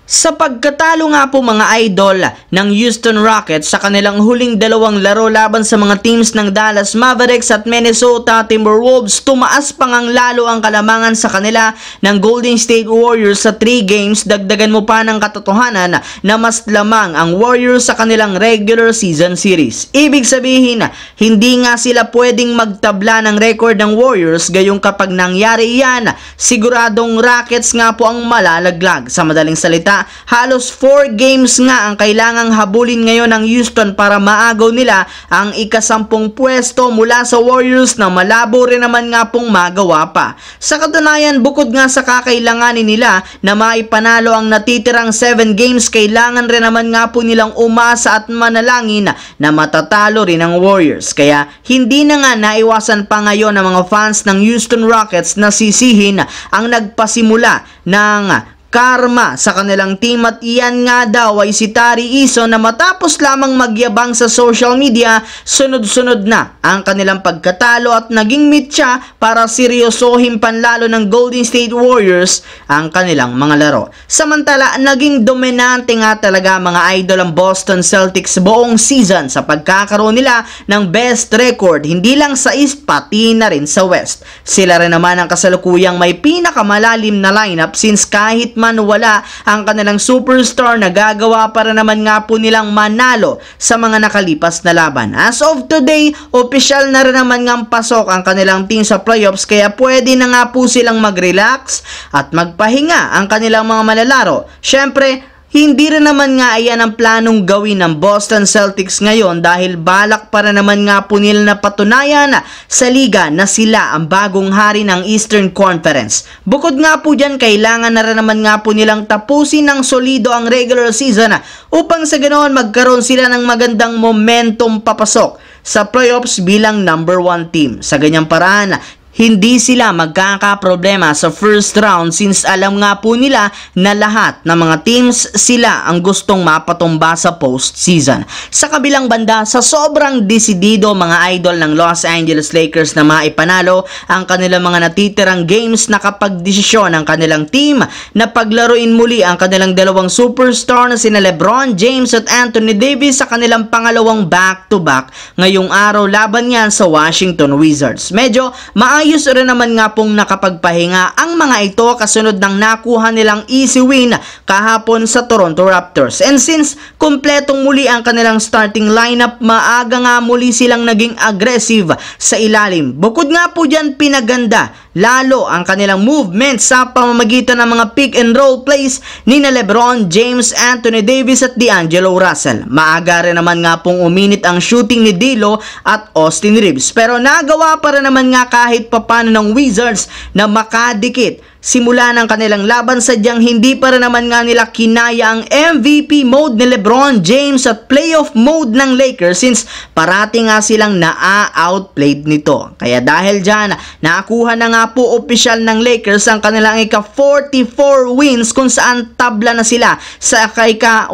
Sa pagkatalo nga po mga idol ng Houston Rockets sa kanilang huling dalawang laro laban sa mga teams ng Dallas Mavericks at Minnesota Timberwolves, tumaas pa ngang lalo ang kalamangan sa kanila ng Golden State Warriors sa 3 games. Dagdagan mo pa ng katotohanan na mas lamang ang Warriors sa kanilang regular season series. Ibig sabihin, hindi nga sila pwedeng magtabla ng record ng Warriors, gayong kapag nangyari iyan, siguradong Rockets nga po ang malalaglag. Sa madaling salita, halos 4 games nga ang kailangang habulin ngayon ng Houston para maagaw nila ang ika-10 pwesto mula sa Warriors na malabo rin naman nga pong magawa pa. Sa katunayan, bukod nga sa kakailanganin nila na maipanalo ang natitirang 7 games, kailangan rin naman nga po nilang umasa at manalangin na matatalo rin ang Warriors. Kaya hindi na nga naiwasan pa ngayon ng mga fans ng Houston Rockets na sisihin ang nagpasimula ng karma sa kanilang team, at iyan nga daw ay si Tari Eason na matapos lamang magyabang sa social media, sunod-sunod na ang kanilang pagkatalo at naging mitya para seryosohin panlalo ng Golden State Warriors ang kanilang mga laro. Samantala, naging dominante nga talaga mga idol ang Boston Celtics buong season sa pagkakaroon nila ng best record, hindi lang sa East pati na rin sa West. Sila rin naman ang kasalukuyang may pinakamalalim na lineup, since kahit man wala ang kanilang superstar, nagagawa para naman nga po nilang manalo sa mga nakalipas na laban. As of today, opisyal na rin naman ngang pasok ang kanilang team sa playoffs, kaya pwede na nga po silang mag-relax at magpahinga ang kanilang mga malalaro. Syempre, hindi rin naman nga ayan ang planong gawin ng Boston Celtics ngayon, dahil balak para naman nga po nila na patunayan sa liga na sila ang bagong hari ng Eastern Conference. Bukod nga po dyan, kailangan na rin naman nga po nilang tapusin ng solido ang regular season upang sa ganoon magkaroon sila ng magandang momentum papasok sa playoffs bilang number 1 team. Sa ganyang paraan, hindi sila magkakaproblema sa first round, since alam nga po nila na lahat ng mga teams sila ang gustong mapatumba sa postseason. Sa kabilang banda, sa sobrang desidido mga idol ng Los Angeles Lakers na maipanalo ang kanilang mga natitirang games, nakapagdesisyon ang kanilang team na paglaruin muli ang kanilang dalawang superstar na sina LeBron James at Anthony Davis sa kanilang pangalawang back-to-back ngayong araw laban yan sa Washington Wizards. Medyo maayos rin naman nga pong nakapagpahinga ang mga ito kasunod ng nakuha nilang easy win kahapon sa Toronto Raptors. And since kumpletong muli ang kanilang starting lineup, maaga nga muli silang naging aggressive sa ilalim. Bukod nga po dyan, pinaganda lalo ang kanilang movement sa pamamagitan ng mga pick and roll plays ni na LeBron James, Anthony Davis at D'Angelo Russell. Maaga rin naman nga pong uminit ang shooting ni D'Lo at Austin Reeves, pero nagawa pa rin naman nga kahit papano ng Wizards na makadikit simula ng kanilang laban. Sadyang hindi pa rin naman nga nila kinaya ang MVP mode ni LeBron James at playoff mode ng Lakers, since parati nga silang na-outplayed nito. Kaya dahil dyan, nakakuha na nga po opisyal ng Lakers ang kanilang ika-44 wins, kung saan tabla na sila sa ika-8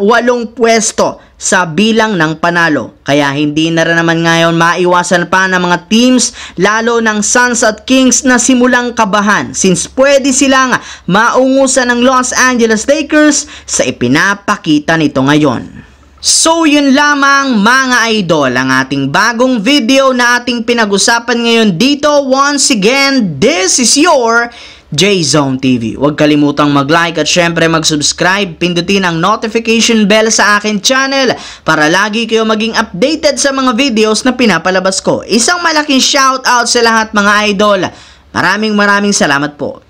pwesto sa bilang ng panalo. Kaya hindi na rin naman ngayon maiwasan pa ng mga teams, lalo ng Suns at Kings, na simulang kabahan, since pwede silang maungusan ng Los Angeles Lakers sa ipinapakita nito ngayon. So yun lamang mga idol, ang ating bagong video na ating pinag-usapan ngayon dito. Once again, this is your J-Zone TV. Huwag kalimutang mag-like at syempre mag-subscribe. Pindutin ang notification bell sa akin channel para lagi kayo maging updated sa mga videos na pinapalabas ko. Isang malaking shoutout sa lahat mga idol. Maraming salamat po.